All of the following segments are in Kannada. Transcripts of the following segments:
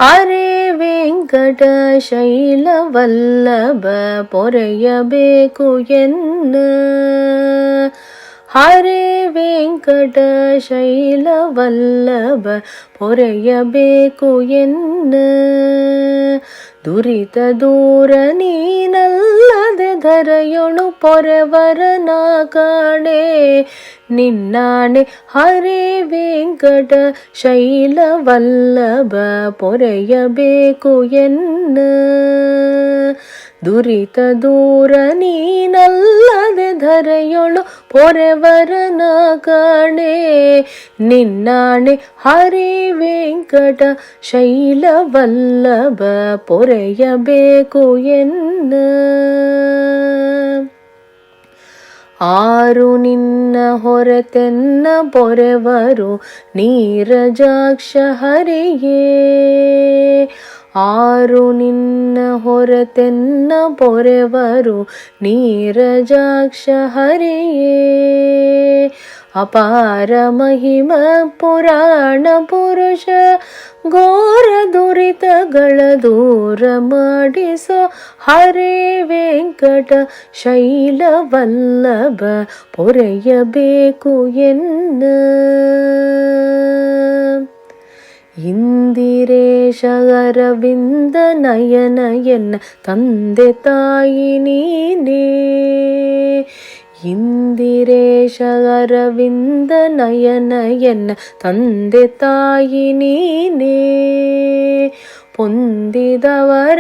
ಹರೇ ವೆಂಕಟ ಶೈಲವಲ್ಲಭ ಪೊರೆಯಬೇಕು ಎನ್ನ. ಹರೇ ವೆಂಕಟ ಶೈಲವಲ್ಲಭ ಪೊರೆಯಬೇಕು ಎನ್ನ. ದುರಿತ ದೂರ ನೀನಲ್ಲದೆ ಧರೆಯೊಳು ಪೊರೆವರನ ಕಾಣೆ ನಿನ್ನಾಣೆ. ಹರೇ ವೆಂಕಟ ಶೈಲವಲ್ಲಭ ಪೊರೆಯಬೇಕು ಎನ್ನ. ದುರಿತ ದೂರ ನೀನಲ್ಲದೆ ಧರೆಯೊಳು ಪೊರೆವರನ ಕಾಣೆ ನಿನ್ನಾಣೆ. ಹರೇ ವೆಂಕಟ ಶೈಲವಲ್ಲಭ ಪೊರೆಯಬೇಕು ಎನ್ನ. ಆರು ನಿನ್ನ ಹೊರತೆನ್ನ ಪೊರೆವರು ನೀರಜಾಕ್ಷ ಹರಿಯೇ. ಆರು ನಿನ್ನ ಹೊರತೆನ್ನ ಪೊರೆವರು ನೀರಜಾಕ್ಷ ಹರಿಯೇ. ಅಪಾರ ಮಹಿಮ ಪುರಾಣ ಪುರುಷ ಘೋರ ದುರಿತಗಳ ದೂರ ಮಾಡಿಸೋ. ಹರೇ ವೆಂಕಟ ಶೈಲವಲ್ಲಭ ಪೊರೆಯಬೇಕು ಎನ್ನ. ಇಂದಿರೇಶ ಅರವಿಂದ ನಯನ ಎನ್ನ ತಂದೆ ತಾಯಿ ನೀನೇ. ಇಂದಿರೇಶ ಅರವಿಂದ ನಯನ ಎನ್ನ ತಂದೆ ತಾಯಿ ನೀನೇ. ಪೊಂದಿದವರ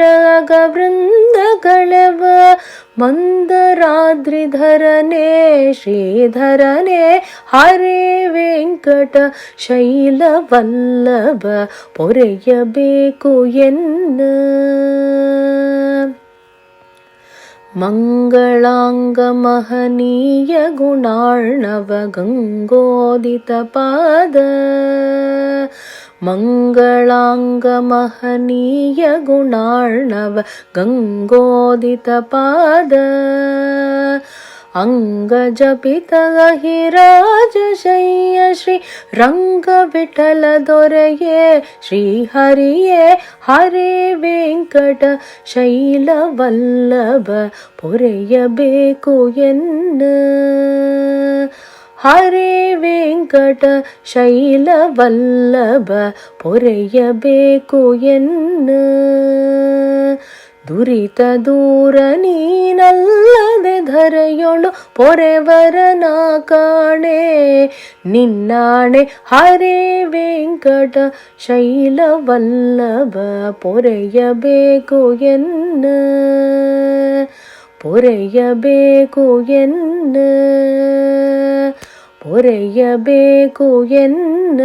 ವೃಂದಗಳವ ಮಂದರಾದ್ರಿಧರನೇ ಶ್ರೀಧರನೇ. ಹರೇ ವೆಂಕಟ ಶೈಲವಲ್ಲಭ ಪೊರೆಯಬೇಕು ಎನ್ನ. ಮಂಗಳಾಂಗ ಮಹನೀಯ ಗುಣಾರ್ಣವ ಗಂಗೋದಿತ ಪಾದ. ಮಂಗಳಾಂಗ ಮಹನೀಯ ಗುಣಾರ್ಣವ ಗಂಗೋದಿತ ಪಾದ. ಅಂಗ ಜಪಿತ ಅಹಿರಾಜ ಶಯ್ಯ ಶ್ರೀ ರಂಗ ವಿಠಲ ದೊರೆಯೇ ಶ್ರೀಹರಿಯೇ. ಹರೇ ವೆಂಕಟ ಶೈಲವಲ್ಲಭ ಪೊರೆಯಬೇಕು ಎನ್ನ. ಹರೇ ವೆಂಕಟ ಶೈಲವಲ್ಲಭ ಪೊರೆಯಬೇಕು ಎನ್ನ. ದುರಿತ ದೂರ ನೀನಲ್ಲದೆ ಧರೆಯೊಳು ಪೊರೆವರನ ಕಾಣೆ ನಿನ್ನಾಣೆ. ಹರೇ ವೆಂಕಟ ಶೈಲವಲ್ಲಭ ಪೊರೆಯಬೇಕು ಎನ್ನ. ಪೊರೆಯಬೇಕು ಎನ್ನ. ಪೊರೆಯಬೇಕು ಎನ್ನ.